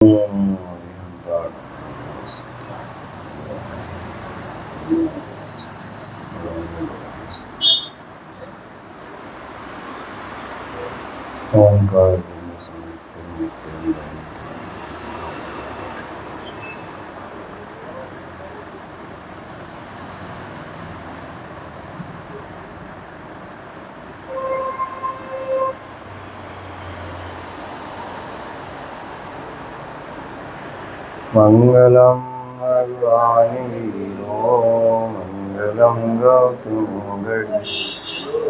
ओंकार मंगलम भगवान वीरो मंगलम गौतमोगण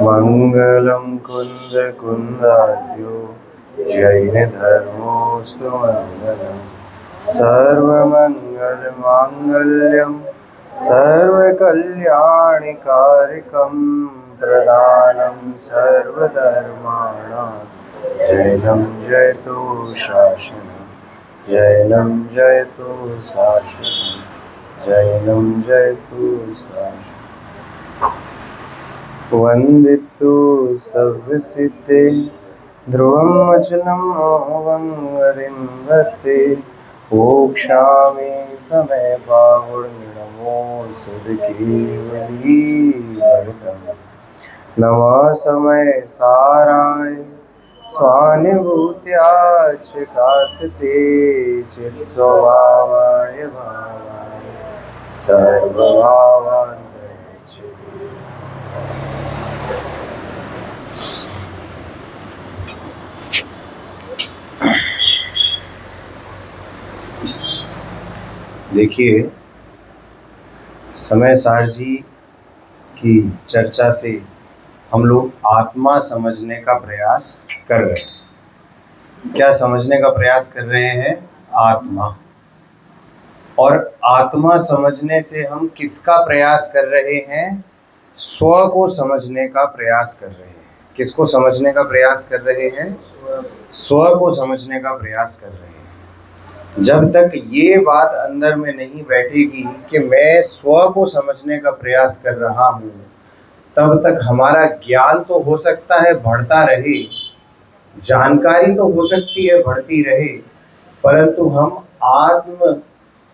मंगलम कुंद कुंदाद्यो जैन धर्मोस्तु मंगलम सर्वमंगल मांगल्यम सर्वकल्याणिकारकं प्रदानं सर्वधर्माणां जैनं जयतु शासनं जैनं जयतु शासनं जैनं जयतु शासनं वंदितु सर्वसिद्धे ध्रुवं अचलं मोहं गते मोक्षामि समय बाहुर्नमो सदकेवली भगतम् नमः समय साराय स्वानुभूत्याच कासते चित्स्वभावाय भावाय सर्वभावान्तरिक्षते। देखिए, समय सार जी की चर्चा से हम लोग आत्मा समझने का प्रयास कर रहे हैं। क्या समझने का प्रयास कर रहे हैं? आत्मा। और आत्मा समझने से हम किसका प्रयास कर रहे हैं? स्व को समझने का प्रयास कर रहे हैं। किसको समझने का प्रयास कर रहे हैं? स्व को समझने का प्रयास कर रहे हैं। जब तक ये बात अंदर में नहीं बैठेगी कि मैं स्व को समझने का प्रयास कर रहा हूँ, तब तक हमारा ज्ञान तो हो सकता है बढ़ता रहे, जानकारी तो हो सकती है बढ़ती रहे, परंतु हम आत्म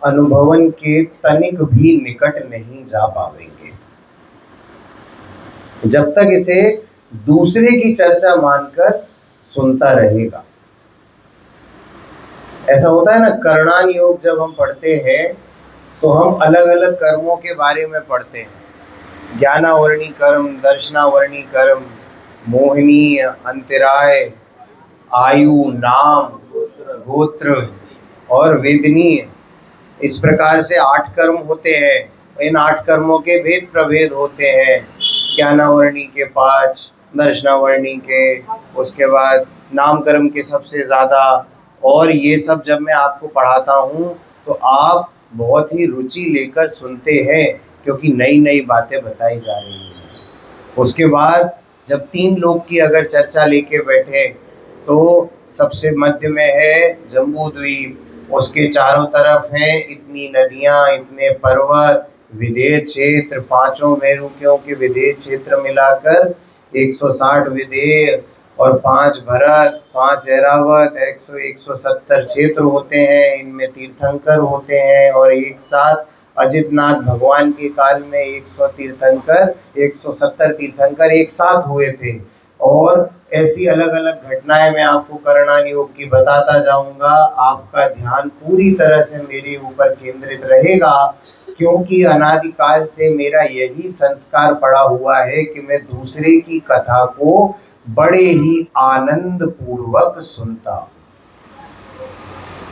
अनुभवन के तनिक भी निकट नहीं जा पाएंगे जब तक इसे दूसरे की चर्चा मानकर सुनता रहेगा। ऐसा होता है ना, करणान योग जब हम पढ़ते हैं तो हम अलग अलग कर्मों के बारे में पढ़ते हैं। ज्ञानावर्णी कर्म, दर्शनावर्णी कर्म, मोहिनी, अंतराय, आयु, नाम, गोत्र और वेदनीय, इस प्रकार से 8 कर्म होते हैं। इन 8 कर्मों के भेद प्रभेद होते हैं। ज्ञानावर्णी के 5, दर्शनावर्णी के, उसके बाद नाम कर्म के सबसे ज़्यादा। और ये सब जब मैं आपको पढ़ाता हूँ तो आप बहुत ही रुचि लेकर सुनते हैं, क्योंकि नई नई बातें बताई जा रही हैं। उसके बाद जब 3 लोक की अगर चर्चा लेके बैठे तो सबसे मध्य में है जम्बू द्वीप, उसके चारों तरफ हैं इतनी नदियाँ, इतने पर्वत, विदेह क्षेत्र, 5 मेरुकियों के विदेह क्षेत्र मिलाकर 160 विदेह और 5 भरत, 5 ऐरावत, 170 क्षेत्र होते हैं। इनमें तीर्थंकर होते हैं और एक साथ अजितनाथ भगवान के काल में 100 तीर्थंकर, 170 तीर्थंकर एक साथ हुए थे। और ऐसी अलग अलग घटनाएं मैं आपको करणान योग की बताता जाऊंगा। आपका ध्यान पूरी तरह से मेरे ऊपर केंद्रित रहेगा, क्योंकि अनादिकाल से मेरा यही संस्कार पड़ा हुआ है कि मैं दूसरे की कथा को बड़े ही आनंद पूर्वक सुनता हूँ,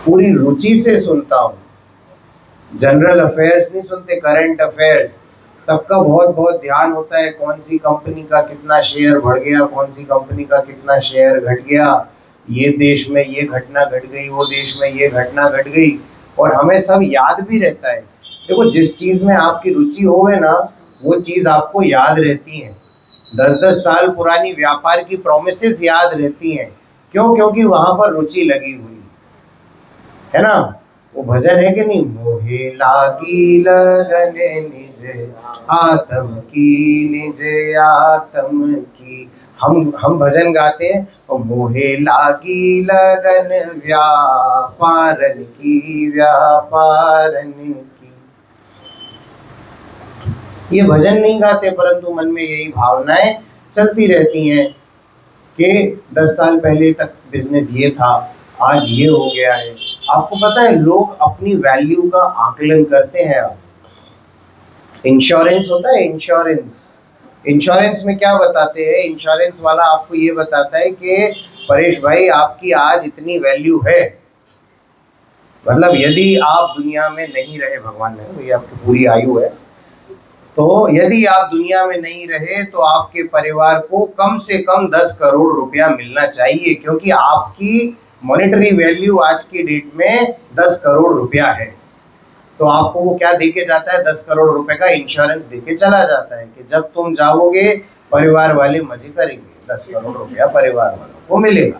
पूरी रुचि से सुनता हूँ। जनरल अफेयर्स नहीं सुनते, करंट अफेयर्स। सबका बहुत बहुत ध्यान होता है कौन सी कंपनी का कितना शेयर बढ़ गया, कौन सी कंपनी का कितना शेयर घट गया, ये देश में ये घटना घट गई, वो देश में ये घटना घट गई, और हमें सब याद भी रहता है। देखो, जिस चीज़ में आपकी रुचि होवे ना, वो चीज़ आपको याद रहती है। 10-10 साल पुरानी व्यापार की प्रोमिसेस याद रहती हैं। क्यों? क्योंकि वहाँ पर रुचि लगी हुई है ना। वो भजन है कि नहीं, मोहे लागी लगन निज आत्म की, निज आत्म की हम भजन गाते हैं, और मोहे लागी लगन व्यापारन की, व्यापारन की। ये भजन नहीं गाते, परंतु मन में यही भावनाएं चलती रहती हैं कि 10 साल पहले तक बिजनेस ये था, आज ये हो गया है। आपको पता है लोग अपनी वैल्यू का आकलन करते हैं। अब इंश्योरेंस होता है, इंश्योरेंस में क्या बताते हैं, इंश्योरेंस वाला आपको ये बताता है कि परेश भाई आपकी आज इतनी वैल्यू है, मतलब यदि आप दुनिया में नहीं रहे, भगवान ने, ये आपकी पूरी आयु है, तो यदि आप दुनिया में नहीं रहे तो आपके परिवार को कम से कम 10 करोड़ रुपया मिलना चाहिए, क्योंकि आपकी मॉनेटरी वैल्यू आज की डेट में 10 करोड़ रुपया है। तो आपको वो क्या देके जाता है, 10 करोड़ रुपए का इंश्योरेंस देके चला जाता है कि जब तुम जाओगे परिवार वाले मजे करेंगे, 10 करोड़ रुपया परिवार वालों को मिलेगा,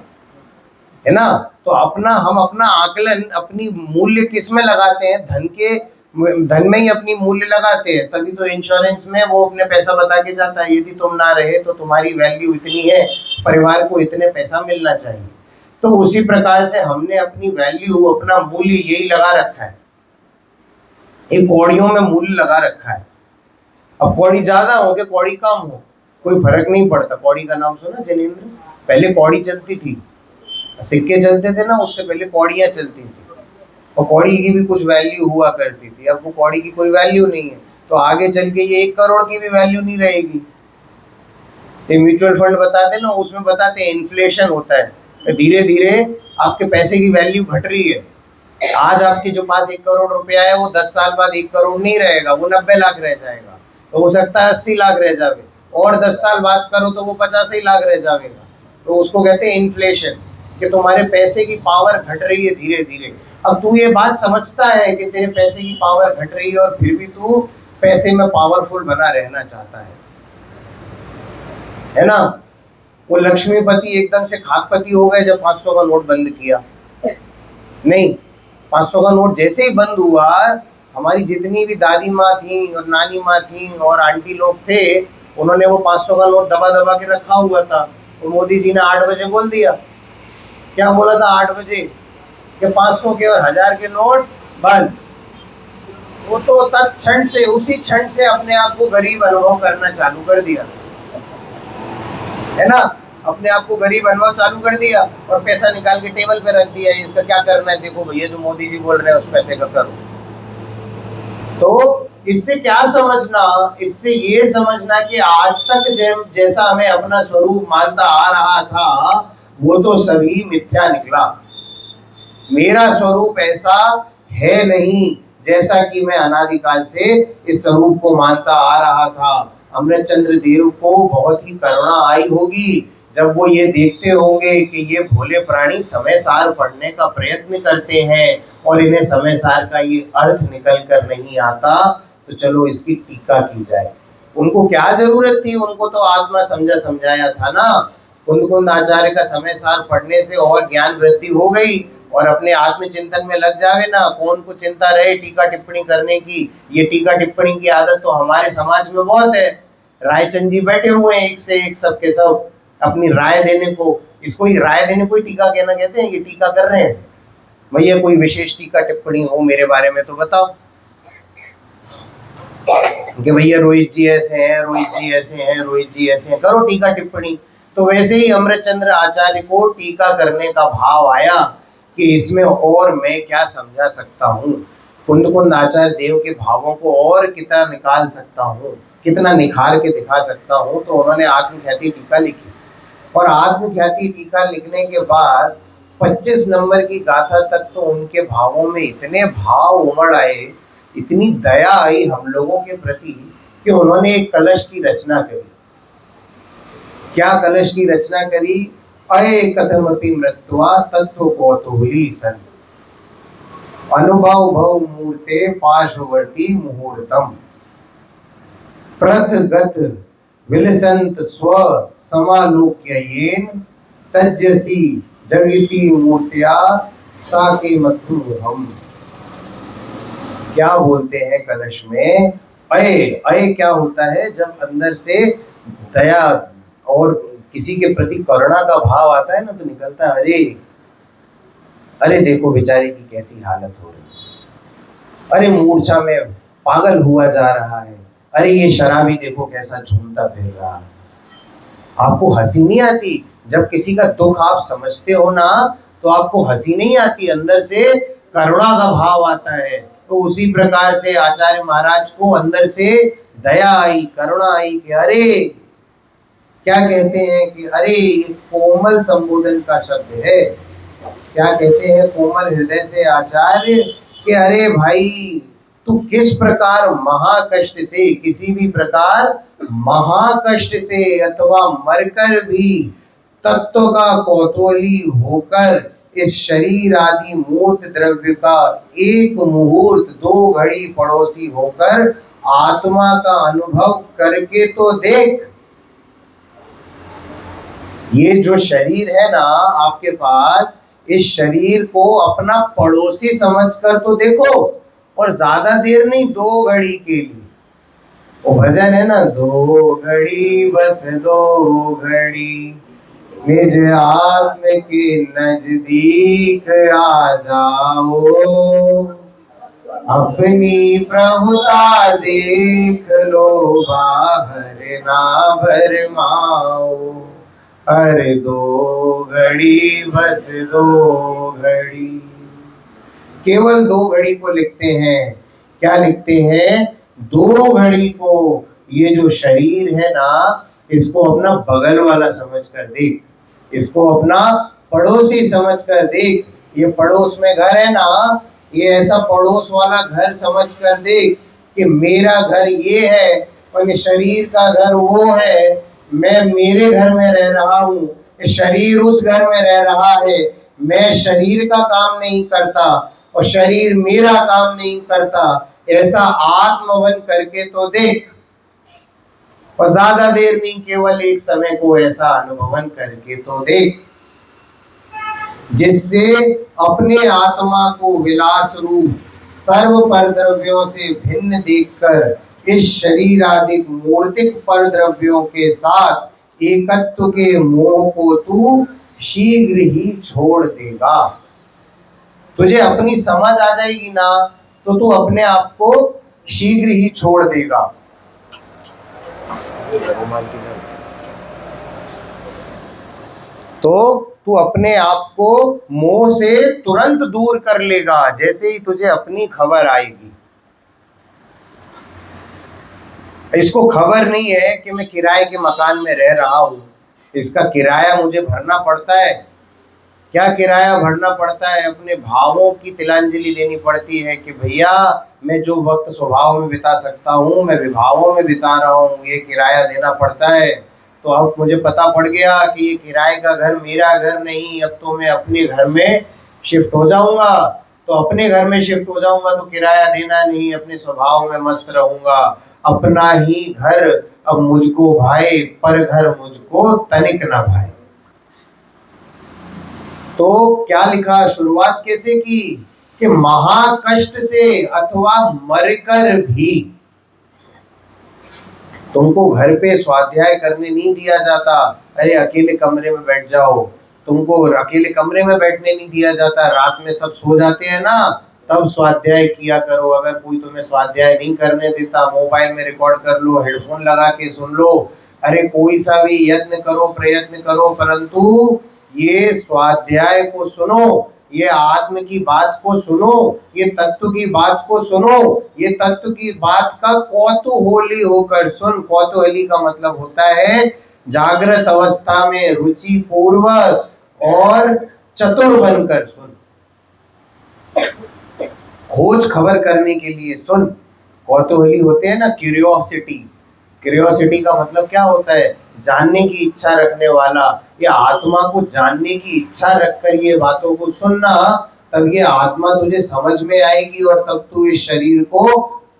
है ना। तो हम अपना आकलन, अपनी मूल्य किस में लगाते हैं, धन में ही अपनी मूल्य लगाते हैं। तभी तो इंश्योरेंस में वो अपने पैसा बता के जाता है, यदि तुम ना रहे तो तुम्हारी वैल्यू इतनी है, परिवार को इतने पैसा मिलना चाहिए। तो उसी प्रकार से हमने अपनी वैल्यू, अपना मूल्य यही लगा रखा है, एक कौड़ियों में मूल्य लगा रखा है। अब कौड़ी ज्यादा हो कि कौड़ी कम हो, कोई फर्क नहीं पड़ता। कौड़ी का नाम सुना जिनेंद्र? पहले कौड़ी चलती थी, सिक्के चलते थे ना, उससे पहले कौड़ियाँ चलती थी, और कौड़ी की भी कुछ वैल्यू हुआ करती थी। अब वो कौड़ी की कोई वैल्यू नहीं है, तो आगे चल के ये 1 करोड़ की भी वैल्यू नहीं रहेगी। ये म्यूचुअल फंड बताते ना, उसमें बताते हैं इन्फ्लेशन होता है, धीरे धीरे आपके पैसे की वैल्यू घट रही है। आज आपके जो पास 1 करोड़ रुपया है, वो 10 साल बाद 1 करोड़ नहीं रहेगा, वो 90 लाख रह जाएगा, तो हो सकता है 80 लाख रह जावे, और 10 साल बाद करो तो वो 85 लाख रह जाएगा। तो उसको कहते हैं इन्फ्लेशन, कि तुम्हारे पैसे की पावर घट रही है धीरे धीरे। अब तू ये बात समझता है कि तेरे पैसे की पावर घट रही है, और फिर भी तू पैसे में पावरफुल बना रहना चाहता है ना। वो लक्ष्मीपति एकदम से खाकपति हो गए जब 500 का नोट बंद किया? नहीं, 500 का नोट जैसे ही बंद हुआ, हमारी जितनी भी दादी माँ थी और नानी माँ थी और आंटी लोग थे, उन्होंने वो 500 का नोट दबा दबा के रखा हुआ था। और मोदी जी ने 8 बजे बोल दिया, क्या बोला था 8 बजे, कि 500 के और 1000 के नोट बंद। वो तो तत्क्षण से, उसी क्षण से अपने आप को गरीब अनुभव करना चालू कर दिया, है ना। अपने आप को गरीब अनुभव चालू कर दिया, और पैसा निकाल के टेबल पे रख दिया, इसका क्या करना है, देखो भैया जो मोदी जी बोल रहे हैं उस पैसे का करो। तो इससे क्या समझना, इससे ये समझना कि आज तक जैसा हमें अपना स्वरूप मानता आ रहा था, वो तो सभी मिथ्या निकला। मेरा स्वरूप ऐसा है नहीं जैसा कि मैं अनादिकाल से इस स्वरूप को मानता आ रहा था। अमृतचंद्र देव को बहुत ही करुणा आई होगी जब वो ये देखते होंगे कि ये भोले प्राणी समय सार पढ़ने का प्रयत्न करते हैं और इन्हें समय सार का ये अर्थ निकल कर नहीं आता, तो चलो इसकी टीका की जाए। उनको क्या जरूरत थी, उनको तो आत्मा समझाया था ना। कुंद आचार्य का समय सार पढ़ने से और ज्ञान वृद्धि हो गई, और अपने आत्मचिंतन में लग जावे ना। कौन को चिंता रहे टीका टिप्पणी करने की, ये टीका टिप्पणी की आदत तो हमारे समाज में बहुत है। रायचंद जी बैठे हुए हैं एक से एक, सबके सब अपनी राय देने को, इसको ही राय देने को ही टीका कहना कहते हैं। ये टीका कर रहे हैं, भैया कोई विशेष टीका टिप्पणी हो मेरे बारे में तो बताओ, कि भैया रोहित जी ऐसे हैं, रोहित जी ऐसे हैं, रोहित जी ऐसे हैं, करो टीका टिप्पणी। तो वैसे ही अमृतचंद्र आचार्य को टीका करने का भाव आया कि इसमें और मैं क्या समझा सकता हूँ, कुंद आचार्य देव के भावों को और कितना निकाल सकता हूँ, कितना निखार के दिखा सकता हूँ। तो उन्होंने आत्मख्याति टीका लिखी, और आत्मख्याति टीका लिखने के बाद 25 नंबर की गाथा तक तो उनके भावों में इतने भाव उमड़ आए, इतनी दया आई हम लोगों के प्रति, कि उन्होंने एक कलश की रचना करी। क्या कलश की रचना करी? अये कथमपि मृत्वा तत्व कौतूहली सन, अनुभव भव मूर्ते पार्श्ववर्ती मुहूर्तम, प्रथगत विलसंत स्व समालोक्य येन तज्जसी जगति मूर्त्या साके मथुरहम। क्या बोलते हैं कलश में? अय, अय क्या होता है? जब अंदर से दया और किसी के प्रति करुणा का भाव आता है ना तो निकलता है, अरे अरे देखो बेचारे की कैसी हालत हो रही है, अरे मूर्छा में पागल हुआ जा रहा है, अरे ये शराबी देखो कैसा झूमता फिर रहा है। आपको हंसी नहीं आती जब किसी का दुख आप समझते हो ना, तो आपको हंसी नहीं आती, अंदर से करुणा का भाव आता है। तो उसी प्रकार से आचार्य महाराज को अंदर से दया आई, करुणा आई कि अरे, क्या कहते हैं कि अरे कोमल संबोधन का शब्द है, क्या कहते हैं कोमल हृदय से आचार्य कि अरे भाई तू किस प्रकार महाकष्ट से, किसी भी प्रकार महाकष्ट से अथवा मरकर भी तत्व का कौतूहली होकर इस शरीर आदि मूर्त द्रव्य का एक मुहूर्त दो घड़ी पड़ोसी होकर आत्मा का अनुभव करके तो देख। ये जो शरीर है ना आपके पास, इस शरीर को अपना पड़ोसी समझकर तो देखो, और ज्यादा देर नहीं, 2 घड़ी के लिए। वो भजन है ना, 2 घड़ी बस 2 घड़ी निज आत्म के नजदीक आ जाओ, अपनी प्रभुता देख लो, बाहर ना भरमाओ, अरे 2 घड़ी बस 2 घड़ी। केवल 2 घड़ी को लिखते हैं, क्या लिखते हैं? 2 घड़ी को। ये जो शरीर है ना, इसको अपना बगल वाला समझ कर देख, इसको अपना पड़ोसी समझ कर देख। ये पड़ोस में घर है ना, ये ऐसा पड़ोस वाला घर समझ कर देख कि मेरा घर ये है और शरीर का घर वो है। मैं मेरे घर में रह रहा हूँ, शरीर उस घर में रह रहा है। मैं शरीर का काम नहीं करता और शरीर मेरा काम नहीं करता। ऐसा आत्मवन करके तो देख, और ज्यादा देर नहीं, केवल एक समय को ऐसा अनुभवन करके तो देख, जिससे अपने आत्मा को विलास रूप सर्व परद्रव्यों से भिन्न देखकर इस शरीर आदि मूर्तिक परद्रव्यों के साथ एकत्व के मोह को तू शीघ्र ही छोड़ देगा। तुझे अपनी समझ आ जाएगी ना, तो तू अपने आप को शीघ्र ही छोड़ देगा। तो तू अपने आप को मोह से तुरंत दूर कर लेगा जैसे ही तुझे अपनी खबर आएगी। इसको खबर नहीं है कि मैं किराए के मकान में रह रहा हूँ, इसका किराया मुझे भरना पड़ता है। क्या किराया भरना पड़ता है? अपने भावों की तिलांजलि देनी पड़ती है कि भैया मैं जो वक्त स्वभाव में बिता सकता हूँ मैं विभावों में बिता रहा हूँ, ये किराया देना पड़ता है। तो अब मुझे पता पड़ गया कि ये किराए का घर मेरा घर नहीं, अब तो मैं अपने घर में शिफ्ट हो जाऊंगा। तो अपने घर में शिफ्ट हो जाऊंगा तो किराया देना नहीं, अपने स्वभाव में मस्त रहूंगा। अपना ही घर अब मुझको भाए, पर घर मुझको तनिक ना भाए। तो क्या लिखा, शुरुआत कैसे की कि महाकष्ट से अथवा मरकर भी तुमको घर पे स्वाध्याय करने नहीं दिया जाता। अरे अकेले कमरे में बैठ जाओ, तुमको अकेले कमरे में बैठने नहीं दिया जाता। रात में सब सो जाते हैं ना, तब स्वाध्याय किया करो। अगर कोई तुम्हें स्वाध्याय नहीं करने देता, मोबाइल में रिकॉर्ड कर लो, हेडफोन लगा के सुन लो। अरे कोई सा भी यत्न करो, प्रयत्न करो, परंतु ये स्वाध्याय को सुनो, ये आत्म की बात को सुनो, ये तत्व की बात को सुनो, ये तत्व की बात का कौतूहली होकर सुन। कौतूहली का मतलब होता है जागृत अवस्था में रुचि पूर्वक और चतुर बनकर सुन, खोज खबर करने के लिए सुन। कौतूहली होते हैं ना, क्यूरियोसिटी। क्यूरियोसिटी का मतलब क्या होता है? जानने की इच्छा रखने वाला। ये आत्मा को जानने की इच्छा रखकर ये बातों को सुनना, तब ये आत्मा तुझे समझ में आएगी और तब तू इस शरीर को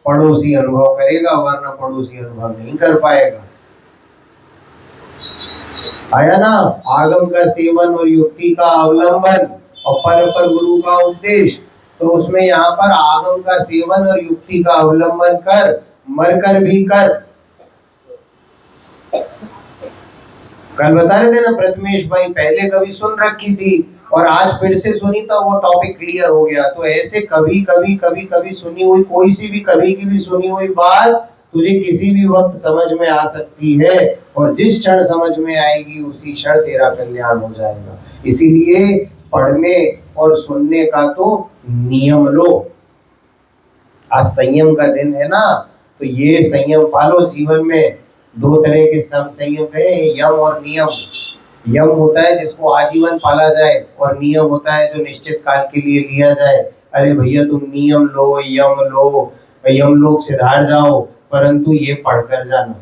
पड़ोसी अनुभव करेगा, वरना पड़ोसी अनुभव नहीं कर पाएगा। आया ना, आगम का सेवन और युक्ति का अवलंबन और पर गुरु का उपदेश। तो उसमें यहाँ पर आगम का सेवन और युक्ति का अवलंबन कर, मरकर भी कर। कल बता रहे थे ना प्रथमेश भाई, पहले कभी सुन रखी थी और आज फिर से सुनी तो वो टॉपिक क्लियर हो गया। तो ऐसे कभी कभी कभी कभी सुनी हुई कोई सी भी कभी की भी सुनी हुई बात तुझे किसी भी वक्त समझ में आ सकती है, और जिस क्षण समझ में आएगी उसी क्षण तेरा कल्याण हो जाएगा। इसीलिए पढ़ने और सुनने का तो नियम लो। आज संयम का दिन है ना, तो ये संयम पालो जीवन में। दो तरह के संयम है, यम और नियम। यम होता है जिसको आजीवन पाला जाए, और नियम होता है जो निश्चित काल के लिए लिया जाए। अरे भैया तुम नियम लो, यम लो, यम लोग सिधार जाओ, परंतु ये पढ़कर जाना।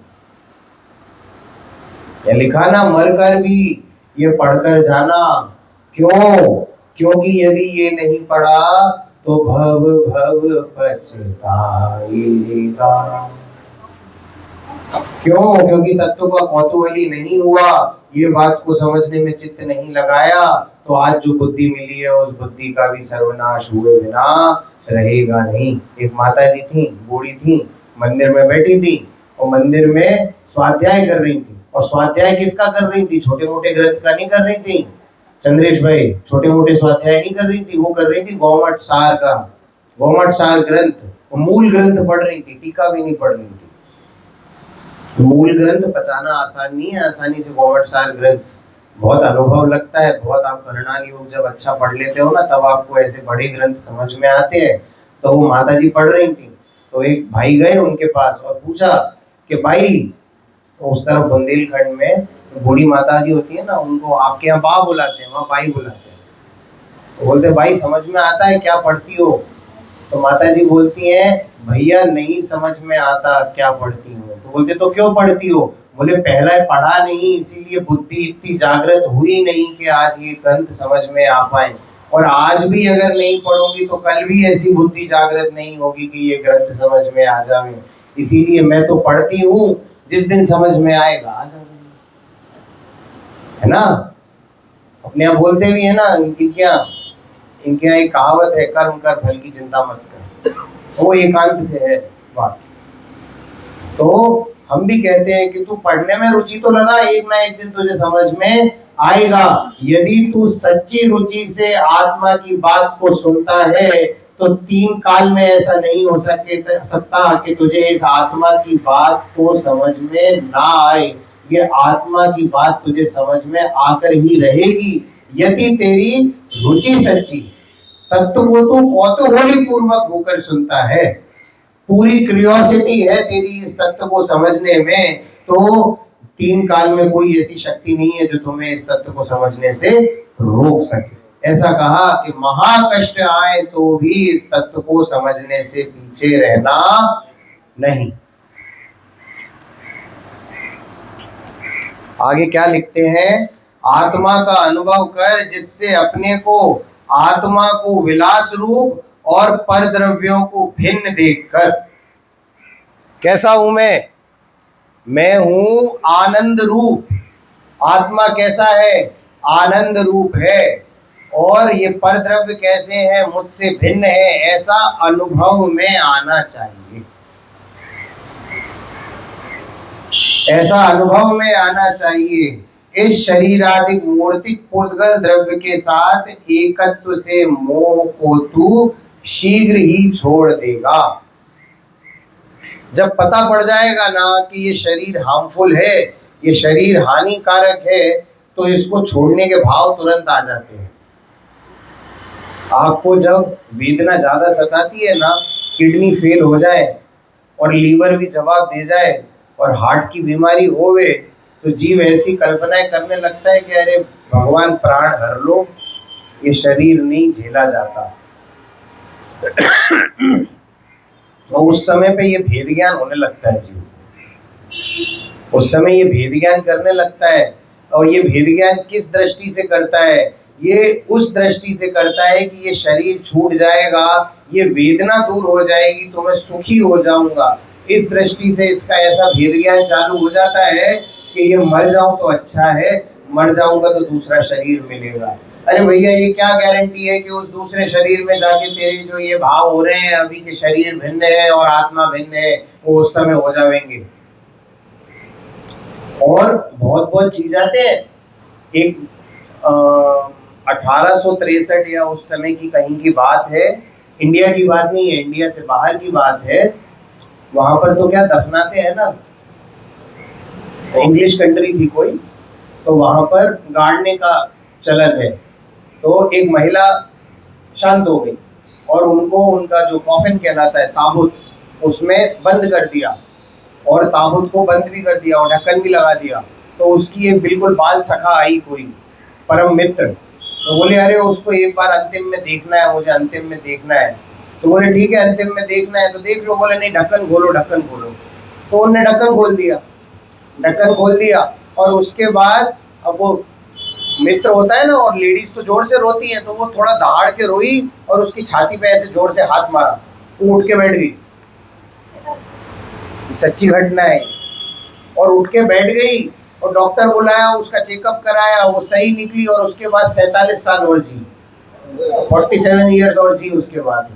या लिखा ना, मर कर भी ये पढ़कर जाना। क्यों? क्योंकि यदि ये नहीं पढ़ा तो भव भव पछताएगा। क्यों? क्योंकि तत्व का कौतूहली नहीं हुआ, ये बात को समझने में चित्त नहीं लगाया, तो आज जो बुद्धि मिली है उस बुद्धि का भी सर्वनाश हुए बिना रहेगा नहीं। एक माता जी थी, बूढ़ी थी, मंदिर में बैठी थी और मंदिर में स्वाध्याय कर रही थी। और स्वाध्याय किसका कर रही थी? छोटे मोटे ग्रंथ का नहीं कर रही थी चंद्रेश भाई, छोटे मोटे स्वाध्याय नहीं कर रही थी, वो कर रही थी गौमट सार का, गौमट सार ग्रंथ, मूल ग्रंथ पढ़ रही थी, टीका भी नहीं पढ़ रही थी। मूल ग्रंथ पचाना आसान नहीं है, आसानी से गौमट सार ग्रंथ बहुत अनुभव लगता है। बहुत आप करणान योग जब अच्छा पढ़ लेते हो ना, तब आपको ऐसे बड़े ग्रंथ समझ में आते हैं। तो वो माता जी पढ़ रही थी, तो एक भाई गए उनके पास और पूछा कि भाई, उस तरफ बुंदेलखंड में बूढ़ी माता जी होती है ना, उनको आपके यहाँ बा बुलाते हैं, वहाँ बाई बुलाते हैं। तो बोलते भाई समझ में आता है क्या पढ़ती हो? तो माता जी बोलती हैं भैया नहीं समझ में आता क्या पढ़ती हो। तो बोलते तो क्यों पढ़ती हो? बोले पहला पढ़ा नहीं, इसीलिए बुद्धि इतनी जागृत हुई नहीं कि आज ये ग्रंथ समझ में आ पाए। और आज भी अगर नहीं पढ़ूंगी तो कल भी ऐसी बुद्धि जागृत नहीं होगी कि ये ग्रंथ समझ में आ जाए। इसीलिए मैं तो पढ़ती हूँ, जिस दिन समझ में आएगा आ जाएगा, है ना। अपने यहाँ बोलते भी है ना, इनके यहाँ एक कहावत है, कर्म कर फल की चिंता मत कर, वो एकांत से है बात। तो हम भी कहते हैं कि तू पढ़ने में रुचि तो लगा, एक ना एक दिन तुझे समझ में आएगा। यदि तू सच्ची रुचि से आत्मा की बात को सुनता है तो तीन काल में ऐसा नहीं हो सकता कि तुझे इस आत्मा की बात को समझ में ना आए। ये आत्मा की बात तुझे समझ में आकर ही रहेगी यदि तेरी रुचि सच्ची। तत्व को तू कौतूहली पूर्वक होकर सुनता है, पूरी क्यूरियोसिटी है तेरी इस तत्व को समझने में, तो तीन काल में कोई ऐसी शक्ति नहीं है जो तुम्हें इस तत्व को समझने से रोक सके। ऐसा कहा कि महाकष्ट आए तो भी इस तत्व को समझने से पीछे रहना नहीं। आगे क्या लिखते हैं? आत्मा का अनुभव कर जिससे अपने को आत्मा को विलास रूप और पर द्रव्यों को भिन्न देखकर। कैसा हूं मैं हूं आनंद रूप। आत्मा कैसा है? आनंद रूप है। और ये पर द्रव्य कैसे हैं? मुझसे भिन्न है। ऐसा अनुभव में आना चाहिए, ऐसा अनुभव में आना चाहिए। इस शरीर आदि मूर्तिक पुद्गल द्रव्य के साथ एकत्व से मोह को तू शीघ्र ही छोड़ देगा। जब पता पड़ जाएगा ना कि ये शरीर हार्मफुल है, ये शरीर हानिकारक है, तो इसको छोड़ने के भाव तुरंत आ जाते हैं। आपको जब वेदना ज्यादा सताती है ना, किडनी फेल हो जाए और लीवर भी जवाब दे जाए और हार्ट की बीमारी होवे, तो जीव ऐसी कल्पनाएं करने लगता है कि अरे भगवान प्राण हर लो, ये शरीर नहीं झेला जाता। और उस समय पे ये भेद ज्ञान होने लगता है जीव, उस समय ये भेद ज्ञान करने लगता है। और ये भेद ज्ञान किस दृष्टि से करता है? ये उस दृष्टि से करता है कि ये शरीर छूट जाएगा, ये वेदना दूर हो जाएगी तो मैं सुखी हो जाऊंगा। इस दृष्टि से इसका ऐसा भेद ज्ञान चालू हो जाता है कि ये मर जाऊं तो अच्छा है, मर जाऊंगा तो दूसरा शरीर मिलेगा। अरे भैया ये क्या गारंटी है कि उस दूसरे शरीर में जाके तेरे जो ये भाव हो रहे हैं अभी के शरीर भिन्न है और आत्मा भिन्न है, वो उस समय हो जाएंगे? और बहुत बहुत जी जाते हैं। एक 1863 या उस समय की कहीं की बात है, इंडिया की बात नहीं है, इंडिया से बाहर की बात है। वहां पर तो क्या दफनाते हैं ना, इंग्लिश कंट्री थी कोई, तो वहां पर गाड़ने का चलन है। तो एक महिला शांत हो गई और उनको उनका जो कॉफिन कहलाता है, ताबूत, उसमें बंद कर दिया और ताबूत को बंद भी कर दिया और ढक्कन भी लगा दिया। तो उसकी एक बिल्कुल बाल सखा आई, कोई परम मित्र, तो बोले अरे उसको एक बार अंतिम में देखना है, मुझे अंतिम में देखना है। तो बोले ठीक है, अंतिम में देखना है तो देख लो। बोले नहीं, ढक्कन खोलो, ढक्कन खोलो। तो उन्होंने ढक्कन खोल दिया, ढक्कन खोल दिया। और उसके बाद अब वो मित्र होता है ना, और लेडीज तो जोर से रोती हैं, तो वो थोड़ा दहाड़ के रोई और उसकी छाती पे ऐसे जोर से हाथ मारा, वो उठ के बैठ गई। सच्ची घटना है। और उठ के बैठ गई और डॉक्टर बुलाया, उसका चेकअप कराया, वो सही निकली और उसके बाद 47 साल और जी, 47 ईयर्स और जी उसके बाद।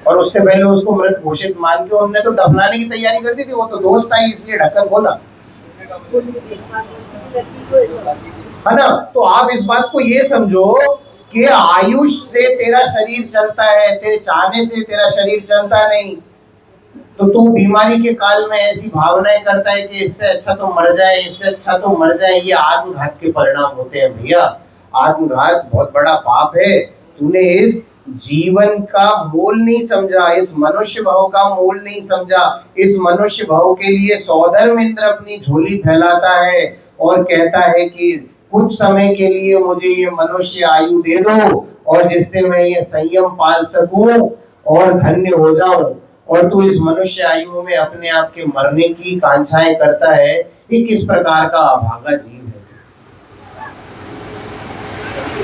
और उससे पहले उसको मृत घोषित मान के उन्होंने तो दफनाने की तैयारी कर दी थी। वो तो दोस्त आई इसलिए ढक्कन खोला, है ना। तो आप इस बात को ये समझो कि आयुष से तेरा शरीर चलता है, तेरे चाहने से तेरा शरीर चलता नहीं। तो तू बीमारी के काल में ऐसी भावनाएं करता है कि इससे अच्छा तो मर जाए, इससे अच्छा तो मर जाए। ये आत्मघात के परिणाम होते हैं भैया। आत्मघात बहुत बड़ा पाप है। तूने इस जीवन का मोल नहीं समझा, इस मनुष्य भाव का मोल नहीं समझा। इस मनुष्य भाव के लिए सौधर्म इंद्र अपनी झोली फैलाता है और कहता है कि कुछ समय के लिए मुझे ये मनुष्य आयु दे दो और जिससे मैं ये संयम पाल सकूं और धन्य हो जाऊं। और तू इस मनुष्य आयु में अपने आप के मरने की कांक्षाएं करता है। ये किस प्रकार का अभागा जीव है।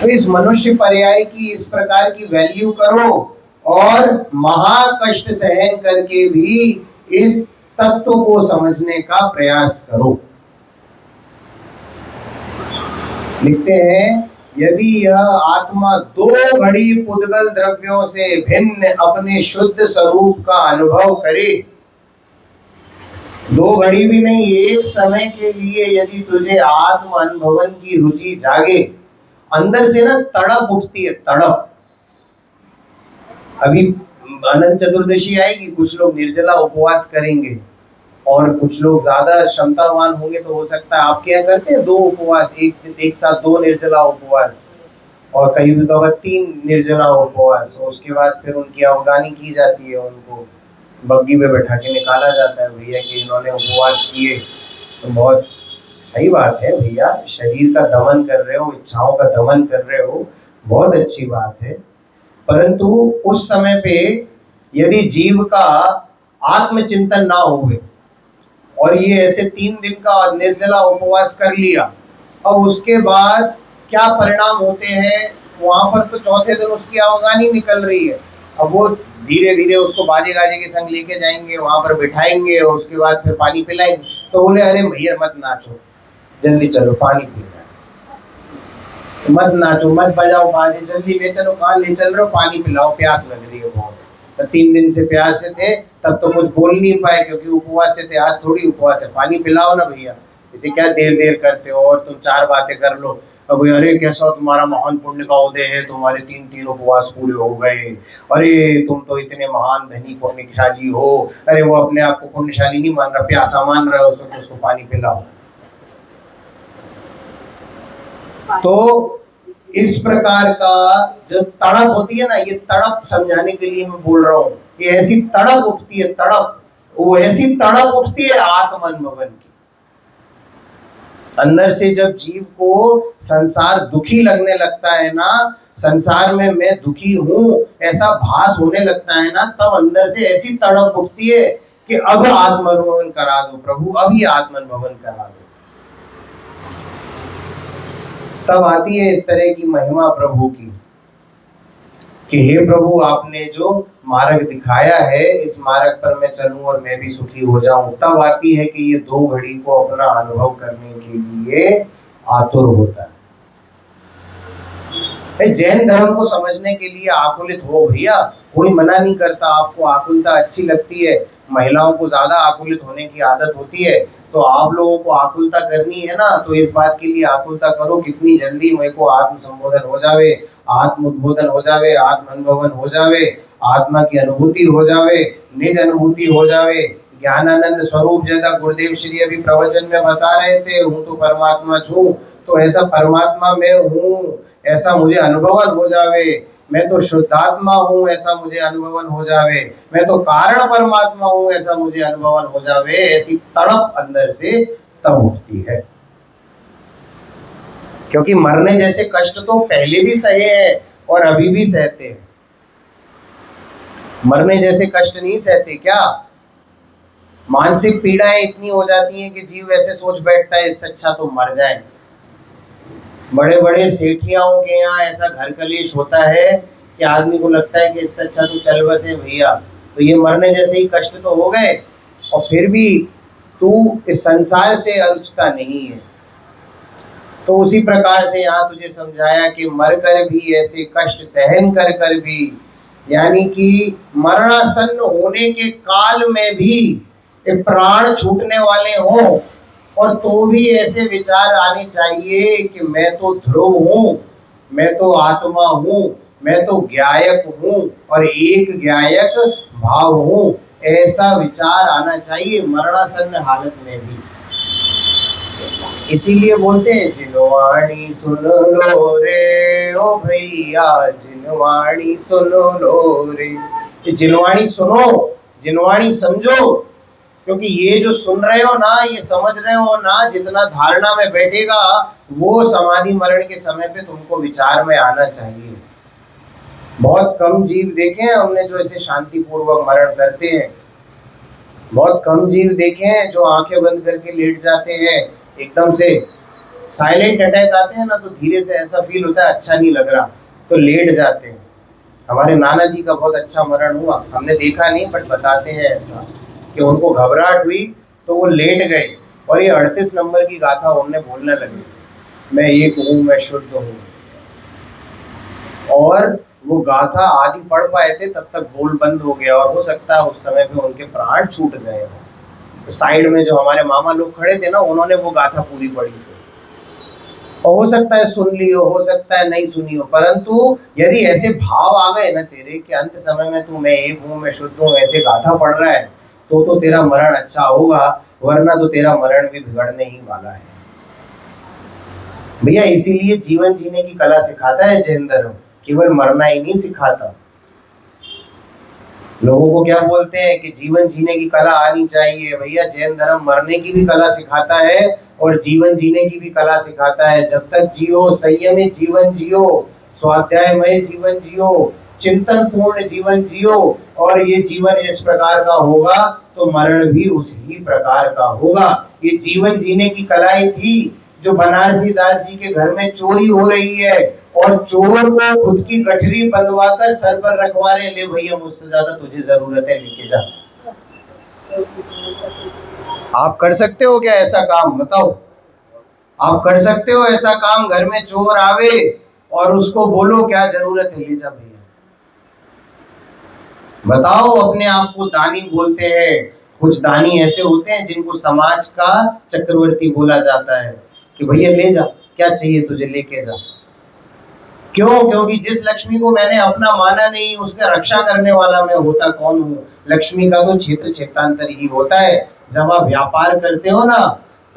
तो इस मनुष्य पर्याय की इस प्रकार की वैल्यू करो और महाकष्ट सहन करके भी इस तत्व को समझने का प्रयास करो। लिखते हैं, यदि यह आत्मा 2 घड़ी पुद्गल द्रव्यों से भिन्न अपने शुद्ध स्वरूप का अनुभव करे, 2 घड़ी भी नहीं, एक समय के लिए यदि तुझे आत्म अनुभवन की रुचि जागे, अंदर से ना तड़प उठती है, तड़प। अभी अनंत चतुर्दशी आएगी, कुछ लोग निर्जला उपवास करेंगे और कुछ लोग ज्यादा क्षमतावान होंगे तो हो सकता है आप क्या करते हैं 2 उपवास, एक साथ 2 निर्जला उपवास और कहीं भी कभी 3 निर्जला उपवास। और उसके बाद फिर उनकी अवगानी की जाती है, उनको बग्गी पे बैठा के निकाला जाता है भैया कि इन्होंने उपवास किए। तो बहुत सही बात है भैया, शरीर का दमन कर रहे हो, इच्छाओं का दमन कर रहे हो, बहुत अच्छी बात है। परंतु उस समय पे यदि जीव का आत्मचिंतन ना हुए और ये ऐसे 3 दिन का निर्जला उपवास कर लिया, अब उसके बाद क्या परिणाम होते हैं। वहां पर तो चौथे दिन उसकी अवगानी निकल रही है। अब वो धीरे धीरे उसको बाजे गाजे के संग लेके जाएंगे, वहां पर बिठाएंगे और उसके बाद फिर पानी पिलाएंगे। तो बोले अरे भैया मत नाचो, जल्दी चलो पानी पीना है, मत नाचो, मत बजाओ बाजे, जल्दी ले चलो, कहाँ ले चल रहे हो, पानी पिलाओ, प्यास लग रही है बहुत। तो 3 दिन से प्यास से थे, तब तो कुछ बोल नहीं पाए क्योंकि उपवास से थे। आज थोड़ी उपवास है, पानी पिलाओ ना भैया, इसे क्या देर देर करते हो और तुम 4 बातें कर लो। अब अरे कैसा तुम्हारा महान पुण्य का उदय है, तुम्हारे 3 उपवास पूरे हो गए, अरे तुम तो इतने महान धनी पुण्यशाली हो। अरे वो अपने आप को पुण्यशाली नहीं मान रहा, प्यासा मान रहा है, उसको पानी पिलाओ। तो इस प्रकार का जो तड़प होती है ना, ये तड़प समझाने के लिए मैं बोल रहा हूँ। ये ऐसी तड़प उठती है, तड़प, वो ऐसी तड़प उठती है आत्म अनुभवन की। अंदर से जब जीव को संसार दुखी लगने लगता है ना, संसार में मैं दुखी हूं ऐसा भास होने लगता है ना, तब अंदर से ऐसी तड़प उठती है कि अब आत्म अनुभवन करा दो प्रभु, अभी आत्म अनुभवन करा दो। तब आती है इस तरह की महिमा प्रभु की कि हे प्रभु आपने जो मार्ग दिखाया है, इस मार्ग पर मैं चलूं और मैं भी सुखी हो जाऊं। तब आती है कि ये 2 घड़ी को अपना अनुभव करने के लिए आतुर होता है। जैन धर्म को समझने के लिए आकुलित हो भैया, कोई मना नहीं करता, आपको आकुलता अच्छी लगती है महिलाओं को ज़्यादा आकुलित होने की आदत होती है, तो आप लोगों को आकुलता करनी है ना, तो इस बात के लिए आकुलता करो कितनी जल्दी मेरे को आत्म संबोधन हो जावे, आत्म उद्बोधन हो जावे, आत्म अनुभवन हो जावे, आत्मा की अनुभूति हो जावे, निज अनुभूति हो जावे। ज्ञानानंद स्वरूप जैसा गुरुदेव श्री अभी प्रवचन में बता रहे थे, हूँ तो परमात्मा छू, तो ऐसा परमात्मा में हूँ ऐसा मुझे अनुभवन हो जावे, मैं तो शुद्धात्मा हूँ ऐसा मुझे अनुभवन हो जावे, मैं तो कारण परमात्मा हूँ ऐसा मुझे अनुभवन हो जावे, ऐसी तड़प अंदर से तब उठती है। क्योंकि मरने जैसे कष्ट तो पहले भी सहे हैं और अभी भी सहते हैं। मरने जैसे कष्ट नहीं सहते क्या? मानसिक पीड़ाएं इतनी हो जाती हैं कि जीव ऐसे सोच बैठता है इससे अच्छा तो मर जाए। बड़े बड़े सेठियाओं के यहाँ ऐसा घर कलेश होता है कि आदमी को लगता है कि इससे अच्छा तो चल बसे भैया, तो ये मरने जैसे ही कष्ट तो हो गए और फिर भी तू इस संसार से अरुचता नहीं है। तो उसी प्रकार से यहाँ तुझे समझाया कि मरकर भी ऐसे कष्ट सहन कर कर भी, यानी कि मरणासन्न होने के काल में भी प्राण छूटने वाले हों और तो भी ऐसे विचार आने चाहिए कि मैं तो ध्रुव हूँ, मैं तो आत्मा हूँ, मैं तो ज्ञायक हूँ और एक ज्ञायक भाव हूँ, ऐसा विचार आना चाहिए मरणासन्न हालत में भी। इसीलिए बोलते हैं जिनवाणी सुन लो रे ओ भैया, जिनवाणी सुन लो रे। ये जिनवाणी सुनो, जिनवाणी समझो, क्योंकि ये जो सुन रहे हो ना, ये समझ रहे हो ना, जितना धारणा में बैठेगा वो समाधि मरण के समय पे तुमको विचार में आना चाहिए। बहुत कम जीव देखे हैं हमने जो ऐसे शांतिपूर्वक मरण करते हैं, बहुत कम जीव देखे हैं जो आंखें बंद करके लेट जाते हैं, एकदम से साइलेंट अटैक आते हैं ना, तो धीरे से ऐसा फील होता है अच्छा नहीं लग रहा तो लेट जाते हैं। हमारे नाना जी का बहुत अच्छा मरण हुआ, हमने देखा नहीं बट बताते हैं ऐसा कि उनको घबराहट हुई तो वो लेट गए और ये 38 नंबर की गाथा उन्होंने बोलने लगे, मैं एक हूँ, मैं शुद्ध हूँ। और वो गाथा आदि पढ़ पाए थे तब तक बोल बंद हो गया और हो सकता है उस समय पे उनके प्राण छूट गए हो। तो साइड में जो हमारे मामा लोग खड़े थे ना, उन्होंने वो गाथा पूरी पढ़ी थी और हो सकता है सुन ली हो सकता है नहीं सुनी हो, परंतु यदि ऐसे भाव आ गए ना तेरे कि अंत समय में तू मैं एक हूँ, मैं शुद्ध हूँ, ऐसे गाथा पढ़ रहा है तो तेरा मरण अच्छा होगा, वरना तो तेरा मरण भी बिगड़ने ही वाला है भैया। इसीलिए जीवन जीने की कला सिखाता है जैन धर्म, केवल मरना ही नहीं सिखाता। लोगों को क्या बोलते हैं कि जीवन जीने की कला आनी चाहिए, भैया जैन धर्म मरने की भी कला सिखाता है और जीवन जीने की भी कला सिखाता है। जब तक जियो संयमित जीवन जियो, स्वाध्यायमय जीवन जियो, चिंतन पूर्ण जीवन जियो, और ये जीवन इस प्रकार का होगा तो मरण भी उसी प्रकार का होगा। ये जीवन जीने की कलाई थी जो बनारसी दास जी के घर में चोरी हो रही है और चोर को खुद की गठरी बंधवाकर सर पर रखवा रहे, ले भैया मुझसे ज्यादा तुझे जरूरत है, लेके जा। आप कर सकते हो क्या ऐसा काम? बताओ, आप कर सकते हो ऐसा काम? घर में चोर आवे और उसको बोलो क्या जरूरत है, ले जा भैया। बताओ, अपने आप को दानी बोलते हैं। कुछ दानी ऐसे होते हैं जिनको समाज का चक्रवर्ती बोला जाता है कि भैया ले जा, क्या चाहिए तुझे लेके जा। क्यों? क्योंकि जिस लक्ष्मी को मैंने अपना माना नहीं उसका रक्षा करने वाला मैं होता कौन हूँ। लक्ष्मी का तो क्षेत्र क्षेत्रांतर ही होता है। जब आप व्यापार करते हो ना,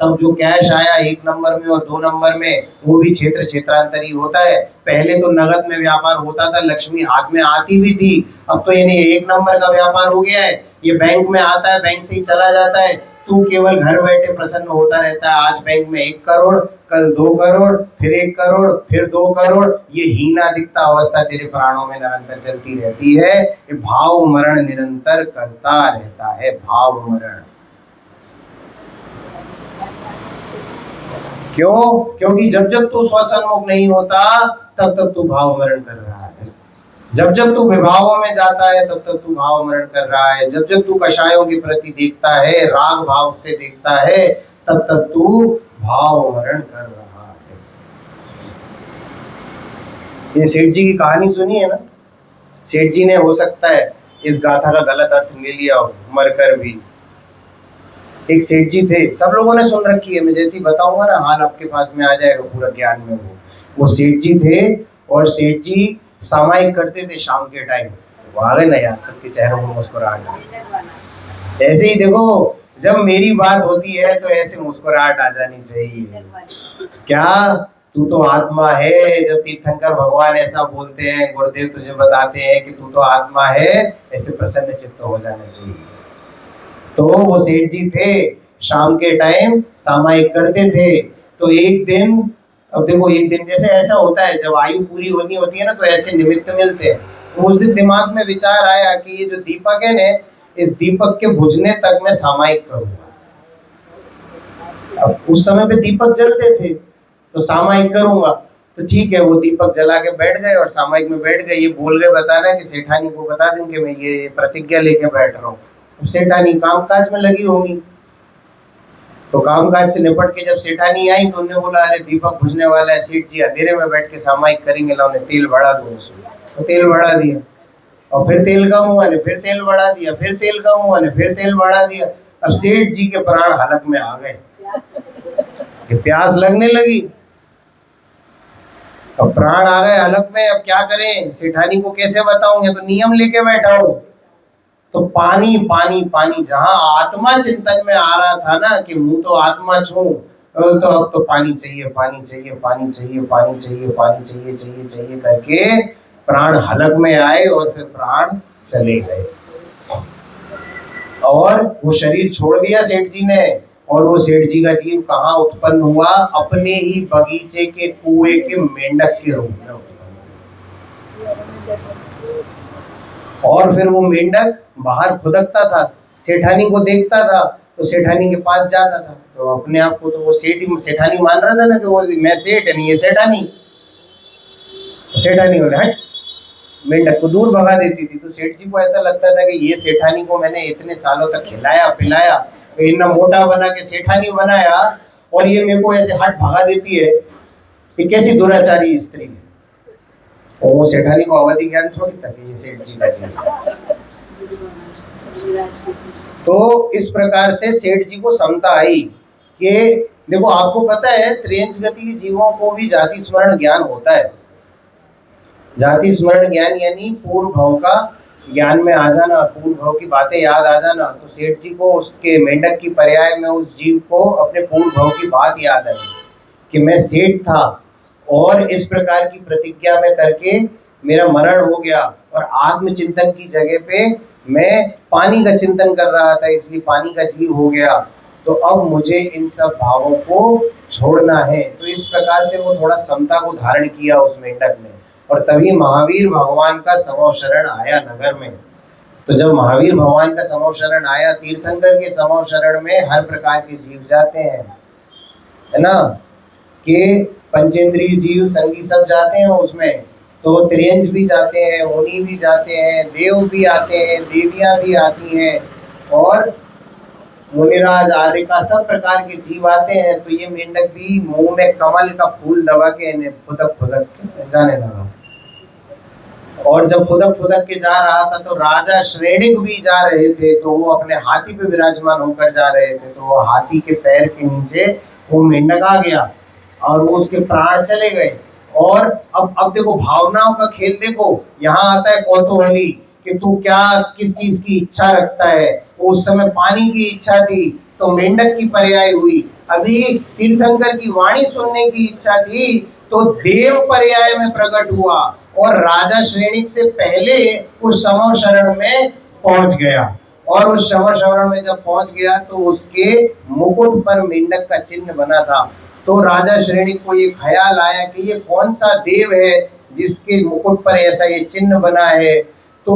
तब जो कैश आया 1 नंबर में और 2 नंबर में, वो भी क्षेत्र क्षेत्रांतर ही होता है। पहले तो नगद में व्यापार होता था, लक्ष्मी हाथ में आती भी थी। अब तो यानी 1 नंबर का व्यापार हो गया है, ये बैंक में आता है, बैंक से ही चला जाता है। तू केवल घर बैठे प्रसन्न होता रहता है। आज बैंक में 1 करोड़, कल 2 करोड़, फिर 1 करोड़, फिर 2 करोड़। ये हीना दिखता अवस्था तेरे प्राणों में निरंतर चलती रहती है। ये भाव मरण निरंतर करता रहता है, भाव मरण। क्यों? क्योंकि जब जब तू स्वसन्मुख नहीं होता तब तब तू भाव मरण कर रहा है। जब जब तू विभावों में जाता है तब तब तू भाव मरण कर रहा है। जब जब तू कषायों के प्रति देखता है, राग भाव से देखता है, तब तब तू भाव मरण कर रहा है। ये सेठ जी की कहानी सुनी है ना? सेठ जी ने हो सकता है इस गाथा का गलत अर्थ ले लिया हो मरकर भी। एक सेठ जी थे, सब लोगों ने सुन रखी है, मैं जैसे ही बताऊंगा ना हाल आपके पास में आ जाएगा पूरा ज्ञान में। वो सेठ जी थे और सेठ जी सामायिक करते थे शाम के टाइम। वो आ गए ना यार, सबके चेहरों में मुस्कुराहट। ऐसे ही देखो, जब मेरी बात होती है तो ऐसे मुस्कुराहट आ जानी चाहिए। क्या तू तो आत्मा है? जब तीर्थंकर भगवान ऐसा बोलते हैं, गुरुदेव तुझे बताते हैं कि तू तो आत्मा है, ऐसे प्रसन्न चित्त हो जाना चाहिए। तो वो सेठ जी थे, शाम के टाइम सामायिक करते थे। तो एक दिन, अब देखो एक दिन जैसे ऐसा होता है, जब आयु पूरी होती है ना, तो ऐसे निमित्त मिलते हैं। तो उस दिन दिमाग में विचार आया कि ये जो दीपक है ना, इस दीपक के बुझने तक मैं सामायिक करूंगा। अब उस समय पे दीपक जलते थे, तो सामायिक करूंगा। तो ठीक है, वो दीपक जला के बैठ गए और सामायिक में बैठ गए। ये बोल गए, बता रहे हैं कि सेठानी को बता दें कि मैं ये प्रतिज्ञा लेके बैठ रहा हूँ। सेठानी कामकाज में लगी होंगी, तो कामकाज से निपट के जब सेठानी आई तो उन्होंने बोला, अरे दीपक बुझने वाला है, सेठ जी अंधेरे में बैठ के सामायिक करेंगे, लाओ तेल बढ़ा दो उसमें। तो तेल बढ़ा दिया, और फिर तेल कम हुआ ने फिर तेल बढ़ा दिया, फिर तेल कम हुआ ने फिर तेल बढ़ा दिया। अब सेठ जी के प्राण हलक में आ गए, प्यास लगने लगी। अब प्राण आ गए हलक में, अब क्या करें, सेठानी को कैसे बताऊंगे? तो नियम लेके बैठा हूं। तो पानी पानी पानी, जहां आत्मा चिंतन में आ रहा था ना कि मुंह तो आत्मा छू, तो अब तो पानी चाहिए, पानी चाहिए, पानी चाहिए, पानी चाहिए, पानी चाहिए, चाहिए चाहिए करके प्राण हलक में आए और फिर प्राण चले गए। और वो शरीर छोड़ दिया सेठ जी ने। और वो सेठ जी का जीव कहाँ उत्पन्न हुआ? अपने ही बगीचे के कुएं के मेंढक के रूप में उत्पन्न। और फिर वो मेंढक बाहर खुदकता था, सेठानी को देखता था, तो सेठानी के पास जाता था। तो अपने आप को तो वो सेठानी मान रहा था ना कि वो मैं सेठ नहीं, ये सेठानी। तो सेठानी बोले हट, मेंढक को दूर भगा देती थी। तो सेठ जी को ऐसा लगता था कि ये सेठानी को मैंने इतने सालों तक खिलाया पिलाया, तो इतना मोटा बना के सेठानी बनाया, और ये मेरे को ऐसे हट भगा देती है, ये कैसी दुराचारी स्त्री है। और वो सेठानी को अवधि ज्ञान थोड़ी था कि ये सेठ जी का जीव। तो इस प्रकार से सेठ जी को समता आई कि देखो, आपको पता है त्रियंच गति के जीवों को भी जाति स्मरण ज्ञान होता है। जाति स्मरण ज्ञान यानी पूर्व भाव का ज्ञान में आ जाना, पूर्व भाव की बातें याद आ जाना। तो सेठ जी को उसके मेंढक की पर्याय में उस जीव को अपने पूर्व भाव की बात याद आई कि मैं सेठ था और इस प्रकार की प्रतिज्ञा में करके मेरा मरण हो गया, और आत्मचिंतन की जगह पे मैं पानी का चिंतन कर रहा था, इसलिए पानी का जीव हो गया। तो अब मुझे इन सब भावों को छोड़ना है। तो इस प्रकार से वो थोड़ा समता को धारण किया उस मेंढक ने। और तभी महावीर भगवान का समव शरण आया नगर में। तो जब महावीर भगवान का समव शरण आया, तीर्थंकर के समव शरण में हर प्रकार के जीव जाते हैं, है ना, कि पंचेंद्रिय जीव संगी सब जाते हैं उसमें। तो त्रियंज भी जाते हैं, मुनि भी जाते हैं, देव भी आते हैं, देवियां भी आती हैं, और मुनिराज आर्यिका सब प्रकार के जीव आते हैं। तो ये मेंढक भी मुंह में कमल का फूल दबा के फुदक फुदक के जाने लगा। और जब फुदक फुदक के जा रहा था तो राजा श्रेणिक भी जा रहे थे, तो वो अपने हाथी पे विराजमान होकर जा रहे थे। तो वो हाथी के पैर के नीचे वो मेंढक आ गया और वो उसके प्राण चले गए। और अब देखो भावनाओं का खेल देखो, यहाँ आता है कौतूहली कि तू क्या किस चीज की इच्छा रखता है। उस समय पानी की इच्छा थी तो मेंढक की पर्याय हुई, अभी तीर्थंकर की वाणी सुनने की इच्छा थी तो देव पर्याय में प्रकट हुआ, और राजा श्रेणिक से पहले उस समव शरण में पहुंच गया। और उस समव शरण में जब पहुंच गया तो उसके मुकुट पर मेंढक का चिन्ह बना था। तो राजा श्रेणिक को ये ख्याल आया कि ये कौन सा देव है जिसके मुकुट पर ऐसा ये चिन्ह बना है। तो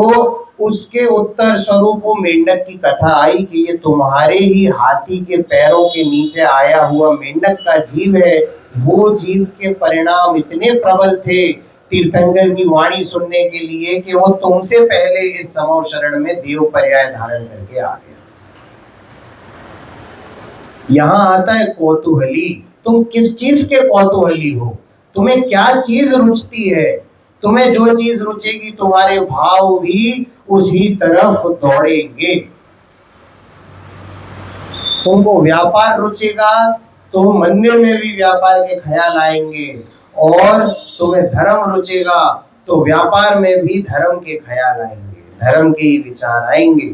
उसके उत्तर स्वरूप वो मेंढक की कथा आई कि ये तुम्हारे ही हाथी के पैरों के नीचे आया हुआ मेंढक का जीव है। वो जीव के परिणाम इतने प्रबल थे तीर्थंकर की वाणी सुनने के लिए कि वो तुमसे पहले इस समव शरण में देव पर्याय धारण करके आ गया। यहां आता है कौतूहली, तुम किस चीज के कौतूहली हो, तुम्हें क्या चीज रुचती है। तुम्हें जो चीज रुचेगी तुम्हारे भाव भी उसी तरफ दौड़ेंगे। तुमको व्यापार रुचेगा तो मंदिर में भी व्यापार के ख्याल आएंगे, और तुम्हें धर्म रुचेगा तो व्यापार में भी धर्म के ख्याल आएंगे, धर्म के ही विचार आएंगे।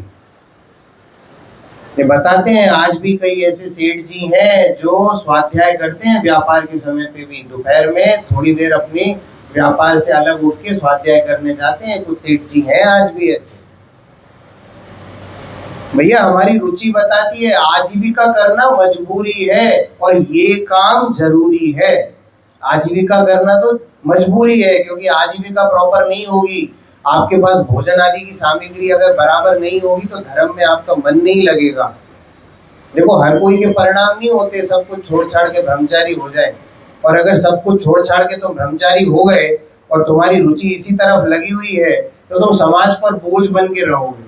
ये बताते हैं आज भी कई ऐसे सेठ जी हैं जो स्वाध्याय करते हैं व्यापार के समय पे भी, दोपहर में थोड़ी देर अपनी व्यापार से अलग उठ के स्वाध्याय करने जाते हैं। कुछ सेठ जी हैं आज भी ऐसे। भैया हमारी रुचि बताती है आजीविका करना मजबूरी है और ये काम जरूरी है। आजीविका करना तो मजबूरी है, क्योंकि आजीविका प्रॉपर नहीं होगी, आपके पास भोजन आदि की सामग्री अगर बराबर नहीं होगी तो धर्म में आपका मन नहीं लगेगा। देखो हर कोई के परिणाम नहीं होते सब कुछ छोड़ छाड़ के ब्रह्मचारी हो जाए, और अगर सब कुछ छोड़ छाड़ के तुम ब्रह्मचारी हो गए और तुम्हारी रुचि इसी तरफ लगी हुई है तो तुम समाज पर बोझ बन के रहोगे।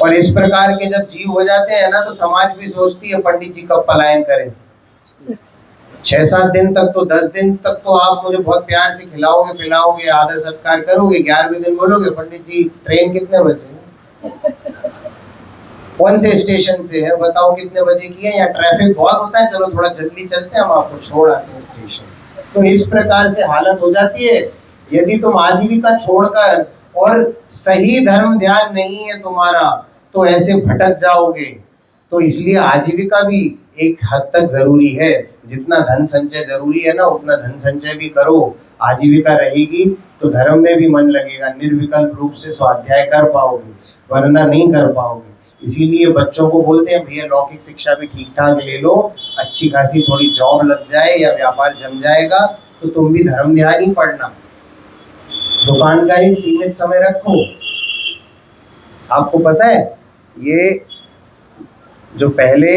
और इस प्रकार के जब जीव हो जाते हैं ना तो समाज भी सोचती है पंडित जी कब पलायन करें। 6-7 दिन तक तो 10 दिन तक तो आप मुझे बहुत प्यार से खिलाओगे पिलाओगे आदर सत्कार करोगे, 11वें दिन बोलोगे पंडित जी ट्रेन कितने बजे कौन से स्टेशन से है बताओ कितने बजे की है, या ट्रैफिक बहुत होता है चलो थोड़ा जल्दी चलते हैं हम आपको छोड़ आते हैं स्टेशन। तो इस प्रकार से हालत हो जाती है। यदि तुम आजीविका छोड़कर और सही धर्म ध्यान नहीं है तुम्हारा तो ऐसे भटक जाओगे। तो इसलिए आजीविका भी एक हद तक जरूरी है, जितना धन संचय जरूरी है ना उतना धन संचय भी करो। आजीविका रहेगी तो धर्म में भी मन लगेगा, निर्विकल्प रूप से स्वाध्याय कर पाओगे, वरना नहीं कर पाओगे। इसीलिए बच्चों को बोलते हैं भैया लौकिक शिक्षा भी ठीक ठाक ले लो, अच्छी खासी थोड़ी जॉब लग जाए या व्यापार जम जाएगा तो तुम भी धर्म ध्यान ही पढ़ना, दुकान का एक सीमित समय रखो। आपको पता है ये जो पहले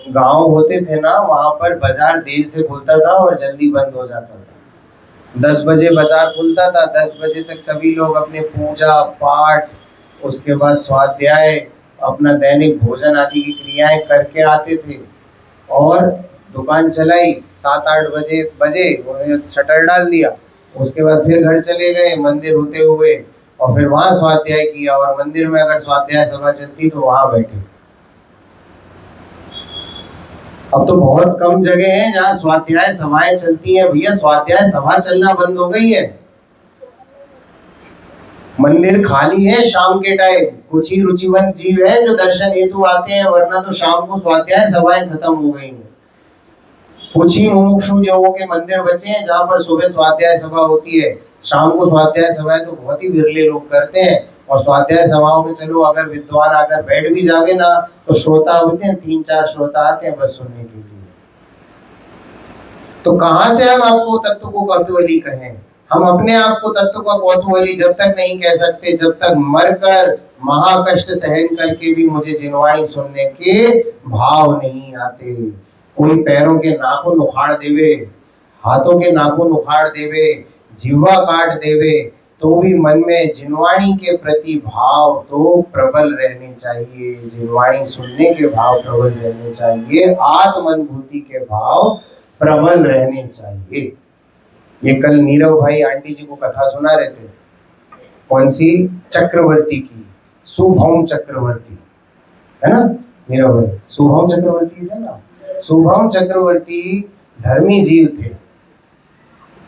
गांव होते थे ना वहां पर बाजार देर से खुलता था और जल्दी बंद हो जाता था। 10 बजे बाजार खुलता था, 10 बजे तक सभी लोग अपने पूजा पाठ उसके बाद स्वाध्याय अपना दैनिक भोजन आदि की क्रियाएं करके आते थे और दुकान चलाई। 7-8 बजे शटर डाल दिया, उसके बाद फिर घर चले गए मंदिर होते हुए और फिर वहां स्वाध्याय किया, और मंदिर में अगर स्वाध्याय सभा चलती तो वहां बैठे। अब तो बहुत कम जगह है जहाँ स्वाध्याय सभाएं चलती हैं। भैया स्वाध्याय सभा चलना बंद हो गई है, मंदिर खाली है शाम के टाइम। कुछ ही रुचिवंत जीव है जो दर्शन हेतु आते हैं, वरना तो शाम को स्वाध्याय सभाएं खत्म हो गई हैं। कुछ ही मुमुक्षु लोगों के मंदिर बचे हैं जहाँ पर सुबह स्वाध्याय सभा होती है, शाम को स्वाध्याय सभाएं तो बहुत ही विरले लोग करते हैं। और स्वाध्याय सभाओं में चलो अगर विद्वान आकर बैठ भी जावे ना तो श्रोता होते हैं, 3-4 श्रोता आते हैं बस सुनने के लिए। तो कहाँ से हम आपको तत्व को कौतूहली कहें? हम अपने आप को तत्व का कौतूहली जब तक नहीं कह सकते जब तक मरकर महाकष्ट सहन करके भी मुझे जिनवाणी सुनने के भाव नहीं आते। कोई पैरों के नाखून उखाड़ देवे, हाथों के नाखून उखाड़ देवे, जीवा काट देवे, तो भी मन में जिनवाणी के प्रति भाव तो प्रबल रहने चाहिए, जिनवाणी सुनने के भाव प्रबल रहने चाहिए, आत्मानुभूति के भाव प्रबल रहने चाहिए। ये कल नीरव भाई आंटी जी को कथा सुना रहे थे, कौन सी? चक्रवर्ती की, शुभम चक्रवर्ती है ना नीरव भाई, शुभम चक्रवर्ती थे ना। शुभम चक्रवर्ती धर्मी जीव थे।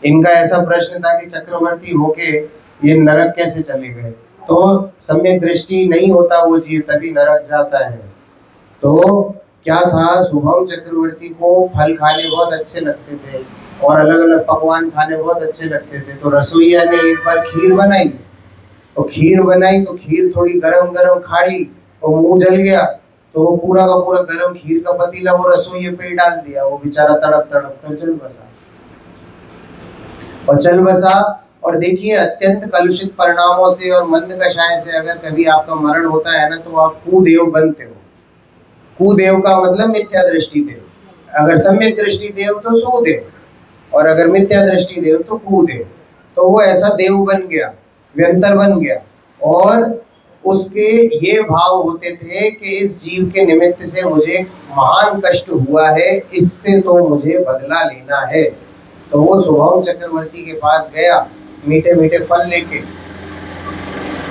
इनका ऐसा प्रश्न था कि चक्रवर्ती होके ये नरक कैसे चले गए, तो सम्यक दृष्टि नहीं होता वो जीव तभी नरक जाता है। तो क्या था, शुभम चक्रवर्ती को फल खाने बहुत अच्छे लगते थे और अलग अलग पकवान खाने बहुत अच्छे लगते थे। तो रसोईया ने एक बार खीर बनाई, तो खीर थोड़ी गरम गरम खा ली और मुंह जल गया, तो वो पूरा का पूरा गरम खीर का पतीला वो रसोईये पे डाल दिया। वो बेचारा तड़प तड़प कर चल बसा। और देखिए अत्यंत कलुषित परिणामों से और मंद कषाय से अगर कभी आपका मरण होता है ना तो आप कुदेव बनते हो। कुदेव का मतलब मिथ्या दृष्टि देव, अगर सम्यक दृष्टि देव तो सुदेव, और अगर मिथ्या दृष्टि देव तो कुदेव। तो वो ऐसा देव बन गया, व्यंतर बन गया, और उसके ये भाव होते थे कि इस जीव के निमित्त से मुझे महान कष्ट हुआ है, इससे तो मुझे बदला लेना है। तो वो शुभम चक्रवर्ती के पास गया मीठे मीठे फल लेके,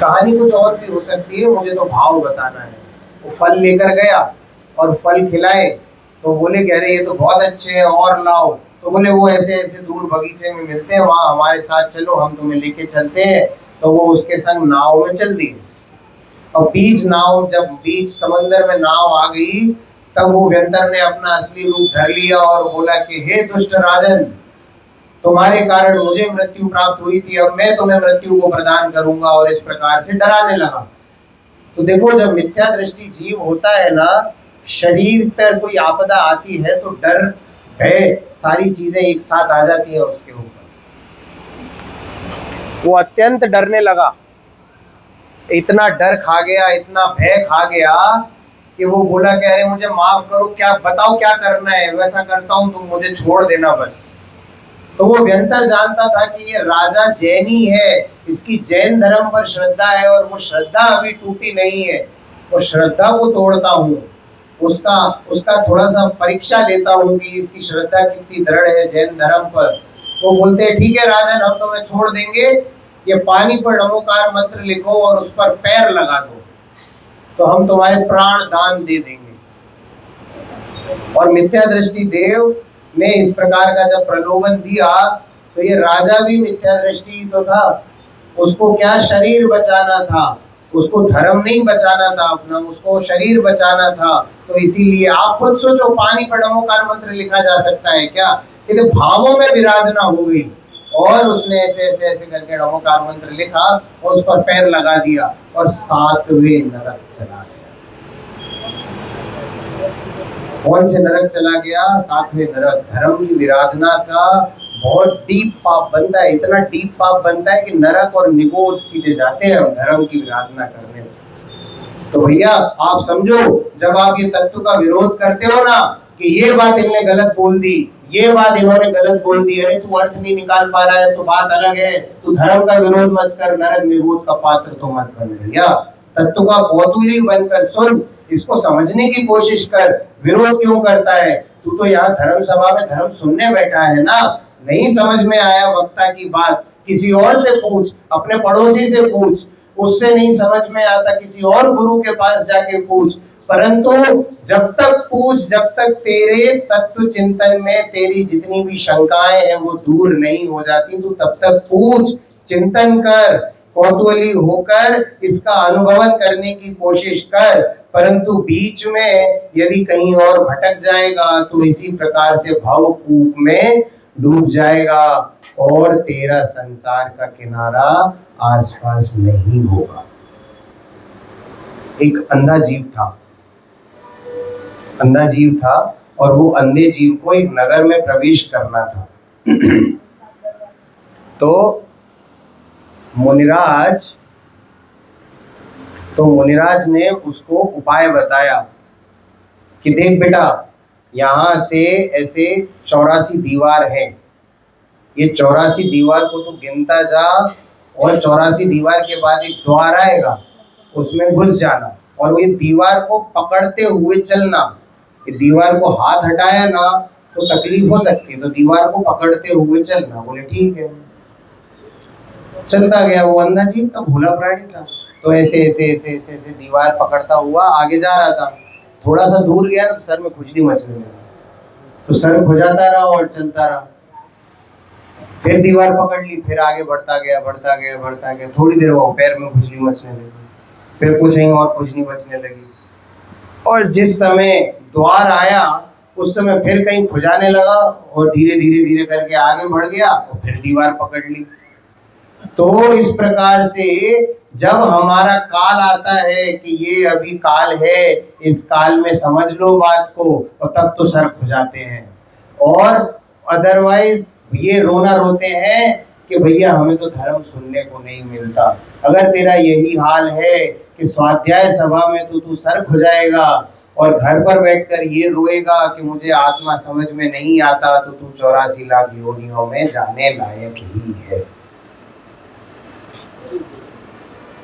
कहानी कुछ और भी हो सकती है, मुझे तो भाव बताना है। वो फल लेकर गया और फल खिलाए तो बोले कि अरे ये तो बहुत अच्छे हैं और लाओ। तो बोले वो ऐसे ऐसे दूर बगीचे में मिलते हैं, वहाँ हमारे साथ चलो, हम तुम्हें लेके चलते हैं। तो वो उसके संग नाव में चल दिए। और जब बीच समंदर में नाव आ गई, तब वो व्यंतर ने अपना असली रूप धर लिया और बोला कि हे दुष्ट राजन, तुम्हारे कारण मुझे मृत्यु प्राप्त हुई थी, अब मैं तुम्हें मृत्यु को प्रदान करूंगा। और इस प्रकार से डराने लगा। तो देखो, जब मिथ्या दृष्टि जीव होता है ना, शरीर पर कोई आपदा आती है तो डर भय सारी चीजें एक साथ आ जाती है उसके ऊपर। वो अत्यंत डरने लगा, इतना डर खा गया, इतना भय खा गया कि वो बोला कि अरे मुझे माफ करो, क्या बताओ क्या करना है, वैसा करता हूं, तुम मुझे छोड़ देना बस। तो वो व्यंतर जानता था कि ये राजा जैनी है, इसकी जैन धर्म पर श्रद्धा है और वो श्रद्धा अभी टूटी नहीं है। वो श्रद्धा को तोड़ता हूँ, उसका थोड़ा सा परीक्षा लेता हूँ कि इसकी श्रद्धा कितनी दृढ़ है जैन धर्म पर। वो बोलते हैं ठीक है राजन, हम तुम्हें छोड़ देंगे, ये पानी पर नमोकार मंत्र लिखो और उस पर पैर लगा दो, तो हम तुम्हारे प्राण दान दे देंगे। और मिथ्या दृष्टि देव ने इस प्रकार का जब प्रलोभन दिया, तो ये राजा भी मिथ्या दृष्टि तो था, उसको क्या शरीर बचाना था, उसको धर्म नहीं बचाना था अपना, उसको शरीर बचाना था। तो इसीलिए आप खुद सोचो, पानी पर नमोकार मंत्र लिखा जा सकता है क्या? ये भावों में विराधना हो गई और उसने ऐसे ऐसे ऐसे करके नमोकार मंत्र लिखा और उस पर पैर लगा दिया और 7वें नरक चला गया। कौन से नरक चला गया? 7वें नरक। धर्म की विराधना का बहुत डीप पाप बनता है, इतना डीप पाप बनता है कि नरक और निगोद सीधे जाते हैं हम धर्म की विराधना करने में। तो भैया आप समझो, जब आप ये तत्व का विरोध करते हो ना कि ये बात इन्होंने गलत बोल दी, ये बात इन्होंने गलत बोल दी, अरे तू अर्थ नहीं निकाल पा रहा है तो बात अलग है, तू धर्म का विरोध मत कर, नरक निगोद का पात्र तो मत बन। भैया तत्व का कौतूहली बनकर सुन, इसको समझने की कोशिश कर। विरोध क्यों करता है? तू तो यहाँ धर्म सभा में धर्म सुनने बैठा है ना, नहीं समझ में आया वक्ता की बात, किसी और से पूछ, अपने पड़ोसी से पूछ, उससे नहीं समझ में आता किसी और गुरु के पास जाके पूछ। परंतु जब तक पूछ, जब तक तेरे तत्व चिंतन में तेरी जितनी भी शंकाएं हैं वो दूर नहीं हो जाती, तो तब तक पूछ, चिंतन कर, कौतूहली होकर इसका अनुभवन करने की कोशिश कर। परंतु बीच में यदि कहीं और भटक जाएगा तो इसी प्रकार से भवकूप में डूब जाएगा और तेरा संसार का किनारा आसपास नहीं होगा। एक अंधा जीव था और वो अंधे जीव को एक नगर में प्रवेश करना था। तो मुनिराज ने उसको उपाय बताया कि देख बेटा, यहाँ से ऐसे 84 दीवार हैं, ये 84 दीवार को तो गिनता जा और 84 दीवार के बाद एक द्वार आएगा, उसमें घुस जाना और ये दीवार को पकड़ते हुए चलना। ये दीवार को हाथ हटाया ना तो तकलीफ हो सकती है, तो दीवार को पकड़ते हुए चलना। बोले ठीक है। चलता गया वो अंधा जीव था, भोला प्राणी था, तो ऐसे ऐसे ऐसे ऐसे ऐसे दीवार पकड़ता हुआ आगे जा रहा था। थोड़ा सा दूर गया ना तो सर में खुजली मचने लगी, तो सर खुजाता रहा और चलता रहा। फिर दीवार पकड़ ली, फिर आगे बढ़ता गया। थोड़ी देर वो पैर में खुजली मचने लगी, फिर कुछ नहीं और खुजली मचने लगी। और जिस समय द्वार आया उस समय फिर कहीं खुजाने लगा और धीरे धीरे करके आगे बढ़ गया और फिर दीवार पकड़ ली। तो इस प्रकार से जब हमारा काल आता है कि ये अभी काल है, इस काल में समझ लो बात को, और तब तो सर खुजाते हैं। और अदरवाइज ये रोना रोते हैं कि भैया हमें तो धर्म सुनने को नहीं मिलता। अगर तेरा यही हाल है कि स्वाध्याय सभा में तो तू सर खुजाएगा और घर पर बैठकर ये रोएगा कि मुझे आत्मा समझ में नहीं आता, तो तू 84 लाख योनियों में जाने लायक ही है।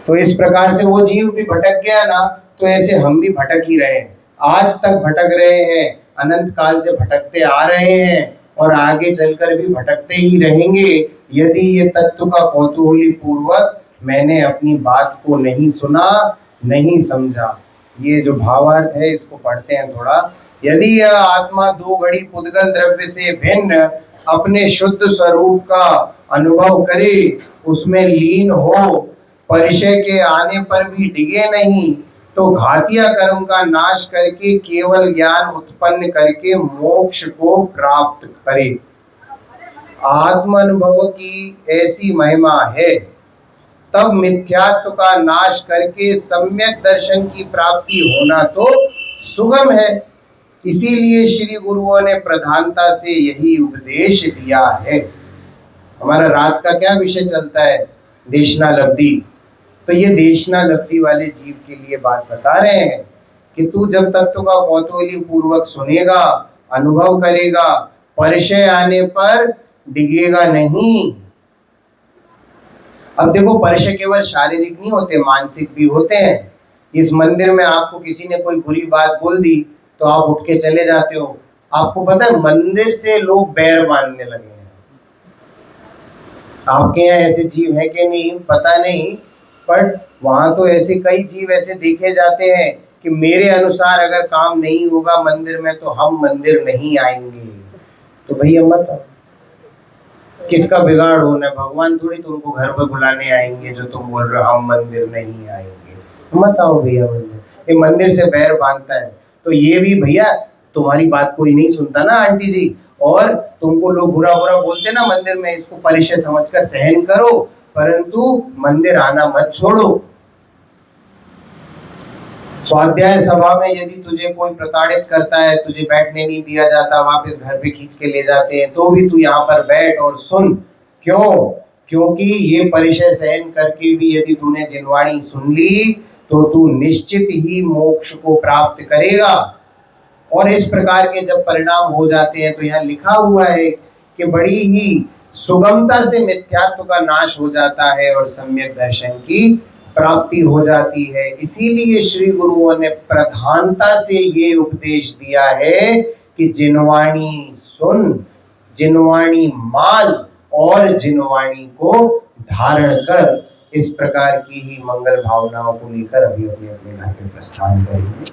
तो इस प्रकार से वो जीव भी भटक गया ना, तो ऐसे हम भी भटक ही रहे हैं, आज तक भटक रहे हैं, अनंत काल से भटकते आ रहे हैं और आगे चलकर भी भटकते ही रहेंगे, यदि ये तत्व का कौतूहली पूर्वक मैंने अपनी बात को नहीं सुना, नहीं समझा। ये जो भावार्थ है इसको पढ़ते हैं थोड़ा। यदि यह आत्मा दो घड़ी पुद्गल द्रव्य से भिन्न अपने शुद्ध स्वरूप का अनुभव करे, उसमें लीन हो, परिचय के आने पर भी डिगे नहीं, तो घातिया कर्म का नाश करके केवल ज्ञान उत्पन्न करके मोक्ष को प्राप्त करे। आत्म अनुभव की ऐसी महिमा है, तब मिथ्यात्व का नाश करके सम्यक दर्शन की प्राप्ति होना तो सुगम है। इसीलिए श्री गुरुओं ने प्रधानता से यही उपदेश दिया है। हमारा रात का क्या विषय चलता है? देशनालब्धि। तो ये देशनालब्धि वाले जीव के लिए बात बता रहे हैं कि तू जब तत्व का कौतूहली पूर्वक सुनेगा, अनुभव करेगा, परिचय आने पर डिगेगा नहीं। अब देखो, परिचय केवल शारीरिक नहीं होते, मानसिक भी होते हैं। इस मंदिर में आपको किसी ने कोई बुरी बात बोल दी तो आप उठ के चले जाते हो। आपको पता है मंदिर से लोग बैर बांधने लगे हैं। आपके यहाँ ऐसे जीव हैं कि नहीं पता नहीं, पर वहां तो ऐसे कई जीव ऐसे देखे जाते हैं कि मेरे अनुसार अगर काम नहीं होगा मंदिर में तो हम मंदिर नहीं आएंगे। तो भैया मत आओ, किसका बिगाड़ होना है? भगवान थोड़ी तुमको घर पर बुलाने आएंगे जो तुम बोल रहे हो हम मंदिर नहीं आएंगे। तो मत आओ भैया मंदिर। ये मंदिर से बैर बांधता है। तो ये भी भैया तुम्हारी बात कोई नहीं सुनता ना आंटी जी, और तुमको लोग बुरा बुरा बोलते ना मंदिर में, इसको परिचय समझकर सहन करो, परंतु मंदिर आना मत छोड़ो। स्वाध्याय सभा में यदि तुझे कोई प्रताड़ित करता है, तुझे बैठने नहीं दिया जाता, वापस घर पे खींच के ले जाते हैं, तो भी तू यहाँ पर बैठ और सुन। क्यों? क्योंकि ये परिचय सहन करके भी यदि तूने जिनवाणी सुन ली तो तू निश्चित ही मोक्ष को प्राप्त करेगा। और इस प्रकार के जब परिणाम हो जाते हैं तो यहाँ लिखा हुआ है कि बड़ी ही सुगमता से मिथ्यात्व का नाश हो जाता है और सम्यक दर्शन की प्राप्ति हो जाती है। इसीलिए श्री गुरुओं ने प्रधानता से ये उपदेश दिया है कि जिनवाणी सुन, जिनवाणी मान और जिनवाणी को धारण कर। इस प्रकार की ही मंगल भावनाओं को लेकर अभी अपने अपने घर पे प्रस्थान करेंगे।